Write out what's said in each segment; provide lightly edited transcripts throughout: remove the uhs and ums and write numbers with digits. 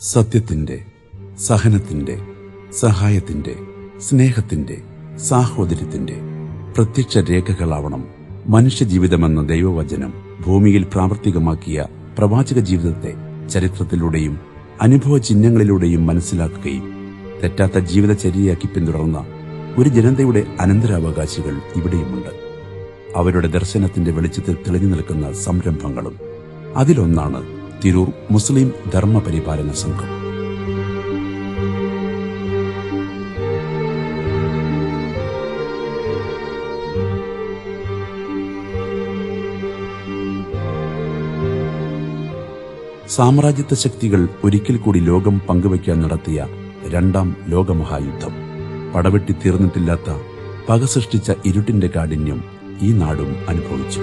സത്യത്തിന്റെ, സഹനത്തിന്റെ, സഹായത്തിന്റെ, സ്നേഹത്തിന്റെ, സാഹോദര്യത്തിന്റെ പ്രത്യക്ഷ രേഖകളാവണം മനുഷ്യജീവിതമെന്ന ദൈവവചനം ഭൂമിയിൽ പ്രാവർത്തികമാക്കിയ പ്രവാചക ജീവിതത്തെ ചരിത്രത്തിലൂടെയും അനുഭവ ചിഹ്നങ്ങളിലൂടെയും മനസ്സിലാക്കുകയും തെറ്റാത്ത ജീവിതചര്യയാക്കി പിന്തുടർന്ന ഒരു ജനതയുടെ അനന്തരാവകാശികൾ ഇവിടെയുമുണ്ട്. അവരുടെ ദർശനത്തിന്റെ വെളിച്ചത്തിൽ തെളിഞ്ഞു നിൽക്കുന്ന സംരംഭങ്ങളും. അതിലൊന്നാണ് തിരൂർ മുസ്ലിം ധർമ്മപരിപാലന സംഘം. സാമ്രാജ്യത്വ ശക്തികൾ ഒരിക്കൽ കൂടി ലോകം പങ്കുവയ്ക്കാൻ നടത്തിയ രണ്ടാം ലോകമഹായുദ്ധം. പടവെട്ടി തീർന്നിട്ടില്ലാത്ത പക സൃഷ്ടിച്ച ഇരുട്ടിന്റെ കാഠിന്യം ഈ നാടും അനുഭവിച്ചു.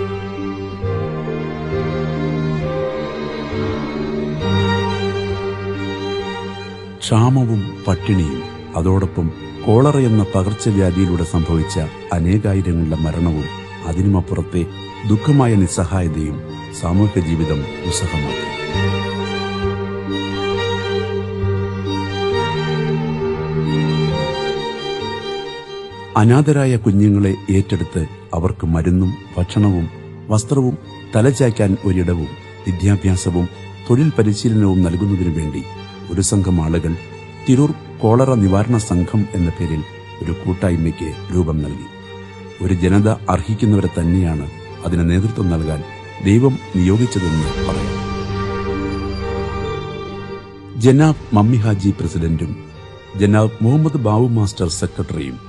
ക്ഷാമവും പട്ടിണിയും അതോടൊപ്പം കോളറ എന്ന പകർച്ചവ്യാധിയിലൂടെ സംഭവിച്ച അനേകായിരങ്ങളുടെ മരണവും അതിനുമപ്പുറത്തെ ദുഃഖമായ നിസ്സഹായതയും സാമൂഹ്യ ജീവിതം ദുസ്സഹമാക്കി. അനാഥരായ കുഞ്ഞുങ്ങളെ ഏറ്റെടുത്ത് അവർക്ക് മരുന്നും ഭക്ഷണവും വസ്ത്രവും തലചായ്ക്കാൻ ഒരിടവും വിദ്യാഭ്യാസവും തൊഴിൽ പരിശീലനവും നൽകുന്നതിനു വേണ്ടി ഒരു സംഘം ആളുകൾ തിരൂർ കോളറ നിവാരണ സംഘം എന്ന പേരിൽ ഒരു കൂട്ടായ്മയ്ക്ക് രൂപം നൽകി. ഒരു ജനത അർഹിക്കുന്നവരെ തന്നെയാണ് അതിന് നേതൃത്വം നൽകാൻ ദൈവം നിയോഗിച്ചതെന്ന് പറയാം. ജനാബ് മമ്മി ഹാജി പ്രസിഡന്റും ജനാബ് മുഹമ്മദ് ബാബു മാസ്റ്റർ സെക്രട്ടറിയും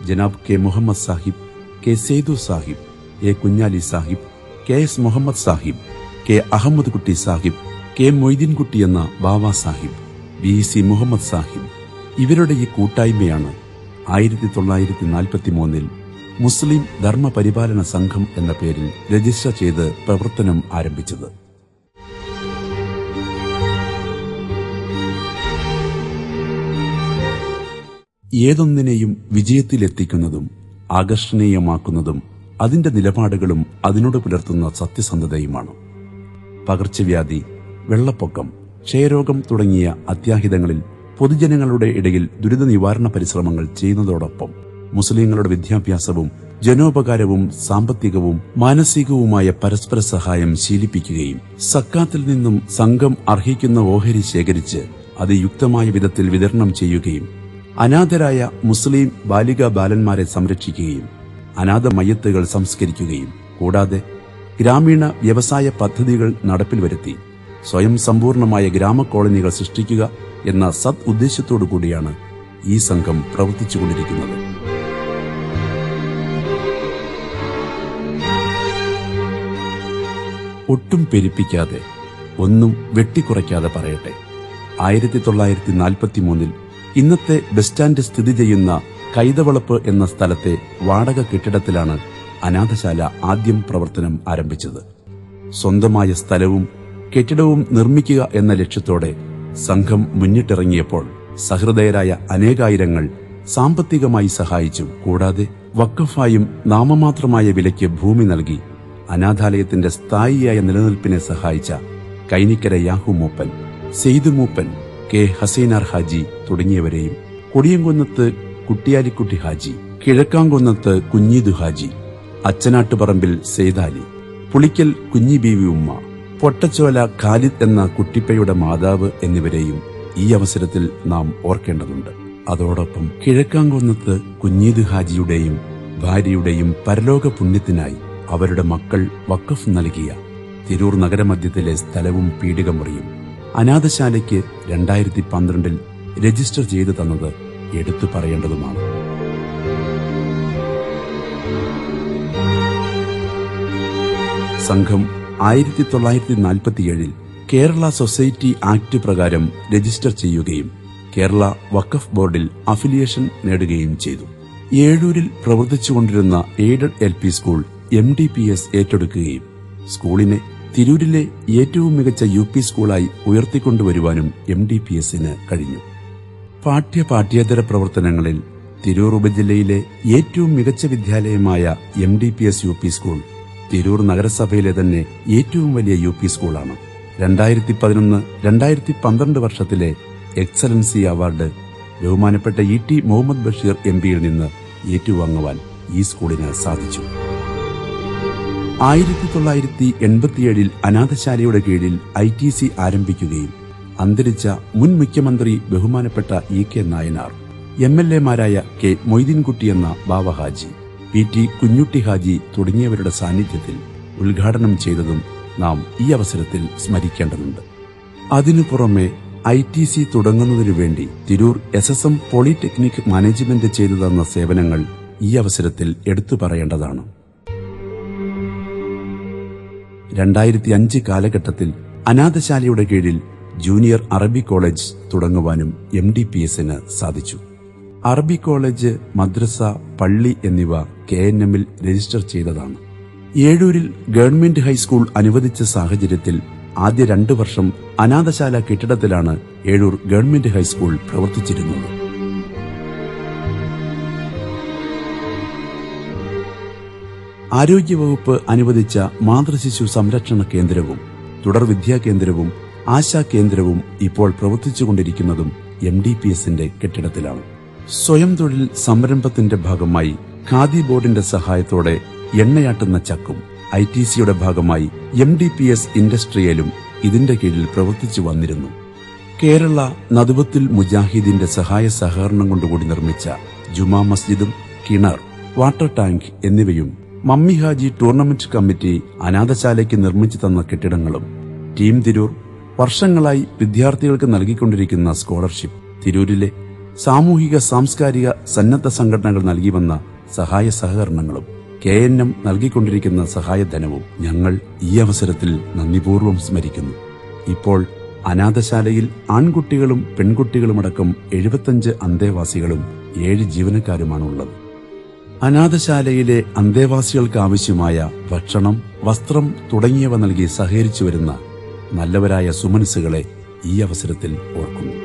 Janab K Muhammad Sahib, K Seidu Sahib, A Kunhali Sahib, K S Muhammad Sahib, K Ahammad Kutty Sahib, K Moideenkutty എന്ന ബാവ സാഹിബ്, വി സി മുഹമ്മദ് സാഹിബ്, ഇവരുടെ ഈ കൂട്ടായ്മയാണ് 1943 മുസ്ലിം ധർമ്മപരിപാലന സംഘം എന്ന പേരിൽ രജിസ്റ്റർ ചെയ്ത് പ്രവർത്തനം ആരംഭിച്ചത്. ഏതൊന്നിനെയും വിജയത്തിലെത്തിക്കുന്നതും ആകർഷണീയമാക്കുന്നതും അതിന്റെ നിലപാടുകളും അതിനോട് പുലർത്തുന്ന സത്യസന്ധതയുമാണ്. പകർച്ചവ്യാധി, വെള്ളപ്പൊക്കം, ക്ഷയരോഗം തുടങ്ങിയ അത്യാഹിതങ്ങളിൽ പൊതുജനങ്ങളുടെ ഇടയിൽ ദുരിത നിവാരണ പരിശ്രമങ്ങൾ ചെയ്യുന്നതോടൊപ്പം മുസ്ലിങ്ങളുടെ വിദ്യാഭ്യാസവും ജനോപകാരവും സാമ്പത്തികവും മാനസികവുമായ പരസ്പര സഹായം ശീലിപ്പിക്കുകയും സക്കാത്തിൽ നിന്നും സംഘം അർഹിക്കുന്ന ഓഹരി ശേഖരിച്ച് അത് യുക്തമായ വിധത്തിൽ വിതരണം ചെയ്യുകയും അനാഥരായ മുസ്ലിം ബാലികാ ബാലന്മാരെ സംരക്ഷിക്കുകയും അനാഥ മയ്യത്തുകൾ സംസ്കരിക്കുകയും കൂടാതെ ഗ്രാമീണ വ്യവസായ പദ്ധതികൾ നടപ്പിൽ വരുത്തി സ്വയം സമ്പൂർണമായ ഗ്രാമ കോളനികൾ സൃഷ്ടിക്കുക എന്ന സദ് ഉദ്ദേശത്തോടുകൂടിയാണ് ഈ സംഘം പ്രവർത്തിച്ചുകൊണ്ടിരിക്കുന്നത്. ഒട്ടും പെരുപ്പിക്കാതെ, ഒന്നും വെട്ടിക്കുറയ്ക്കാതെ പറയട്ടെ, 1943 ഇന്നത്തെ ബസ് സ്റ്റാൻഡ് സ്ഥിതി ചെയ്യുന്ന കൈതവളപ്പ് എന്ന സ്ഥലത്തെ വാടക കെട്ടിടത്തിലാണ് അനാഥശാല ആദ്യം പ്രവർത്തനം ആരംഭിച്ചത്. സ്വന്തമായ സ്ഥലവും കെട്ടിടവും നിർമ്മിക്കുക എന്ന ലക്ഷ്യത്തോടെ സംഘം മുന്നിട്ടിറങ്ങിയപ്പോൾ സഹൃദയരായ അനേകായിരങ്ങൾ സാമ്പത്തികമായി സഹായിച്ചു. കൂടാതെ വഖഫായും നാമമാത്രമായ വിലയ്ക്ക് ഭൂമി നൽകി അനാഥാലയത്തിന്റെ സ്ഥായിയായ നിലനിൽപ്പിനെ സഹായിച്ച കൈനിക്കര യാഹു മൂപ്പൻ, സെയ്ദ് മൂപ്പൻ, കെ ഹസൈനാർ ഹാജി തുടങ്ങിയവരെയും കൊടിയംകുന്നത്ത് കുട്ടിയാലിക്കുട്ടി ഹാജി, കിഴക്കാംകുന്നത്ത് കുഞ്ഞീദു ഹാജി, അച്ചനാട്ടുപറമ്പിൽ സെയ്താലി, പുളിക്കൽ കുഞ്ഞി ബീവി ഉമ്മ, പൊട്ടച്ചോല ഖാലിദ് എന്ന കുട്ടിപ്പയുടെ മാതാവ് എന്നിവരെയും ഈ അവസരത്തിൽ നാം ഓർക്കേണ്ടതുണ്ട്. അതോടൊപ്പം കിഴക്കാംകുന്നത്ത് കുഞ്ഞീദ് ഹാജിയുടെയും ഭാര്യയുടെയും പരലോക പുണ്യത്തിനായി അവരുടെ മക്കൾ വഖഫ് നൽകിയ തിരൂർ നഗരമധ്യത്തിലെ സ്ഥലവും പീഡികമുറിയും അനാഥശാലയ്ക്ക് 2012 രജിസ്റ്റർ ചെയ്തു തന്നത് എടുത്തു പറയേണ്ടതുമാണ്. സംഘം 1947 കേരള സൊസൈറ്റി ആക്ട് പ്രകാരം രജിസ്റ്റർ ചെയ്യുകയും കേരള വഖഫ് ബോർഡിൽ അഫിലിയേഷൻ നേടുകയും ചെയ്തു. ഏഴൂരിൽ പ്രവർത്തിച്ചുകൊണ്ടിരുന്ന എയ്ഡഡ് LP സ്കൂൾ MDPS ഏറ്റെടുക്കുകയും സ്കൂളിനെ തിരൂരിലെ ഏറ്റവും മികച്ച UP സ്കൂളായി ഉയർത്തിക്കൊണ്ടുവരുവാനും MDPSന് കഴിഞ്ഞു. പാഠ്യേതര പ്രവർത്തനങ്ങളിൽ തിരൂർ ഉപജില്ലയിലെ ഏറ്റവും മികച്ച വിദ്യാലയമായ MDPS UP സ്കൂൾ തിരൂർ നഗരസഭയിലെ തന്നെ ഏറ്റവും വലിയ UP സ്കൂളാണ്. 2011, 2012 വർഷത്തിലെ എക്സലൻസി അവാർഡ് ബഹുമാനപ്പെട്ട ഇ.ടി. മുഹമ്മദ് ബഷീർ എംപിയിൽ നിന്ന് ഏറ്റുവാങ്ങുവാൻ ഈ സ്കൂളിന് സാധിച്ചു. 1987 അനാഥശാലയുടെ കീഴിൽ ITC ആരംഭിക്കുകയും അന്തരിച്ച മുൻ മുഖ്യമന്ത്രി ബഹുമാനപ്പെട്ട ഇ.കെ. നായനാർ, MLA-മാരായ കെ. മൊയ്തീൻകുട്ടി എന്ന ബാവ ഹാജി, PT. കുഞ്ഞുട്ടി ഹാജി തുടങ്ങിയവരുടെ സാന്നിധ്യത്തിൽ ഉദ്ഘാടനം ചെയ്തതും നാം ഈ അവസരത്തിൽ സ്മരിക്കേണ്ടതുണ്ട്. അതിനു പുറമെ ITC തുടങ്ങുന്നതിനു വേണ്ടി തിരൂർ SSM പോളിടെക്നിക് മാനേജ്മെന്റ് ചെയ്തു തന്ന സേവനങ്ങൾ ഈ അവസരത്തിൽ എടുത്തു പറയേണ്ടതാണ്. 2005 കാലഘട്ടത്തിൽ അനാഥശാലയുടെ കീഴിൽ ജൂനിയർ അറബി കോളേജ് തുടങ്ങുവാനും MDPS-ന് സാധിച്ചു. അറബി കോളേജ്, മദ്രസ, പള്ളി എന്നിവ KNM-ൽ രജിസ്റ്റർ ചെയ്തതാണ്. ഏഴൂരിൽ ഗവൺമെന്റ് ഹൈസ്കൂൾ അനുവദിച്ച സാഹചര്യത്തിൽ ആദ്യ 2 വർഷം അനാഥശാല കെട്ടിടത്തിലാണ് ഏഴൂർ ഗവൺമെന്റ് ഹൈസ്കൂൾ പ്രവർത്തിച്ചിരുന്നത്. ആരോഗ്യവകുപ്പ് അനുവദിച്ച മാതൃശിശു സംരക്ഷണ കേന്ദ്രവും തുടർ വിദ്യാകേന്ദ്രവും ആശാ കേന്ദ്രവും ഇപ്പോൾ പ്രവർത്തിച്ചുകൊണ്ടിരിക്കുന്നതും MDPS-ന്റെ കെട്ടിടത്തിലാണ്. സ്വയം തൊഴിൽ സംരംഭത്തിന്റെ ഭാഗമായി ഖാദി ബോർഡിന്റെ സഹായത്തോടെ എണ്ണയാട്ടുന്ന ചക്കും ITC-യുടെ ഭാഗമായി MDPS ഇൻഡസ്ട്രിയലും ഇതിന്റെ കീഴിൽ പ്രവർത്തിച്ചു വന്നിരുന്നു. കേരള നദ്വത്തുൽ മുജാഹിദിന്റെ സഹായ സഹകരണം കൊണ്ടുകൂടി നിർമ്മിച്ച ജുമാ മസ്ജിദും കിണർ, വാട്ടർ ടാങ്ക് എന്നിവയും മമ്മി ഹാജി ടൂർണമെന്റ് കമ്മിറ്റി അനാഥശാലയ്ക്ക് നിർമ്മിച്ചു തന്ന കെട്ടിടങ്ങളും ടീം തിരൂർ വർഷങ്ങളായി വിദ്യാർത്ഥികൾക്ക് നൽകിക്കൊണ്ടിരിക്കുന്ന സ്കോളർഷിപ്പ്, തിരൂരിലെ സാമൂഹിക സാംസ്കാരിക സന്നദ്ധ സംഘടനകൾ നൽകി വന്ന സഹായ സഹകരണങ്ങളും KNM നൽകിക്കൊണ്ടിരിക്കുന്ന സഹായധനവും ഞങ്ങൾ ഈ അവസരത്തിൽ നന്ദിപൂർവ്വം സ്മരിക്കുന്നു. ഇപ്പോൾ അനാഥശാലയിൽ ആൺകുട്ടികളും പെൺകുട്ടികളുമടക്കം 75 അന്തേവാസികളും 7 ജീവനക്കാരുമാണുള്ളത്. അനാഥശാലയിലെ അന്തേവാസികൾക്ക് ആവശ്യമായ ഭക്ഷണം, വസ്ത്രം തുടങ്ങിയവ നൽകി സഹകരിച്ചു വരുന്ന നല്ലവരായ സുമനസ്സുകളെ ഈ അവസരത്തിൽ ഓർക്കുന്നു.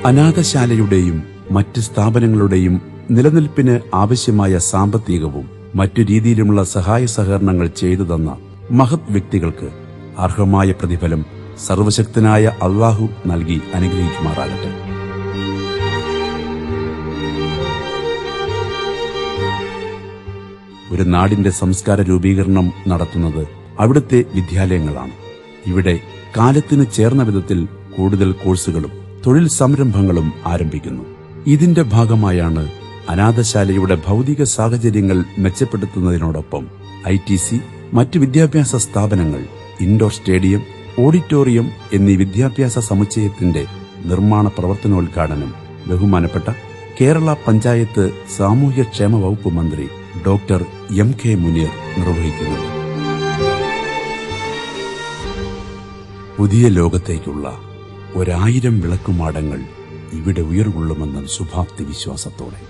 അനാഥശാലയുടെയും മറ്റ് സ്ഥാപനങ്ങളുടെയും നിലനിൽപ്പിന് ആവശ്യമായ സാമ്പത്തികവും മറ്റു രീതിയിലുമുള്ള സഹായ സഹകരണങ്ങൾ ചെയ്തു തന്ന മഹത് വ്യക്തികൾക്ക് അർഹമായ പ്രതിഫലം സർവശക്തനായ അള്ളാഹു നൽകി അനുഗ്രഹിക്കുമാറാകട്ടെ. ഒരു നാടിന്റെ സംസ്കാര രൂപീകരണം നടത്തുന്നത് അവിടുത്തെ വിദ്യാലയങ്ങളാണ്. ഇവിടെ കാലത്തിന് ചേർന്ന വിധത്തിൽ കൂടുതൽ കോഴ്സുകളും തൊഴിൽ സംരംഭങ്ങളും ആരംഭിക്കുന്നു. ഇതിന്റെ ഭാഗമായാണ് അനാഥശാലയുടെ ഭൗതിക സാഹചര്യങ്ങൾ മെച്ചപ്പെടുത്തുന്നതിനോടൊപ്പം ITC മറ്റ് വിദ്യാഭ്യാസ സ്ഥാപനങ്ങൾ, ഇൻഡോർ സ്റ്റേഡിയം, ഓഡിറ്റോറിയം എന്നീ വിദ്യാഭ്യാസ സമുച്ചയത്തിന്റെ നിർമ്മാണ പ്രവർത്തനോദ്ഘാടനം ബഹുമാനപ്പെട്ട കേരള പഞ്ചായത്ത് സാമൂഹ്യക്ഷേമ വകുപ്പ് മന്ത്രി ഡോക്ടർ MK മുനീർ നിർവഹിക്കുന്നത്. പുതിയ ലോകത്തേക്കുള്ള 1000 വിളക്കുമാടങ്ങൾ ഇവിടെ ഉയർകൊള്ളുമെന്ന ശുഭാപ്തി വിശ്വാസത്തോടെ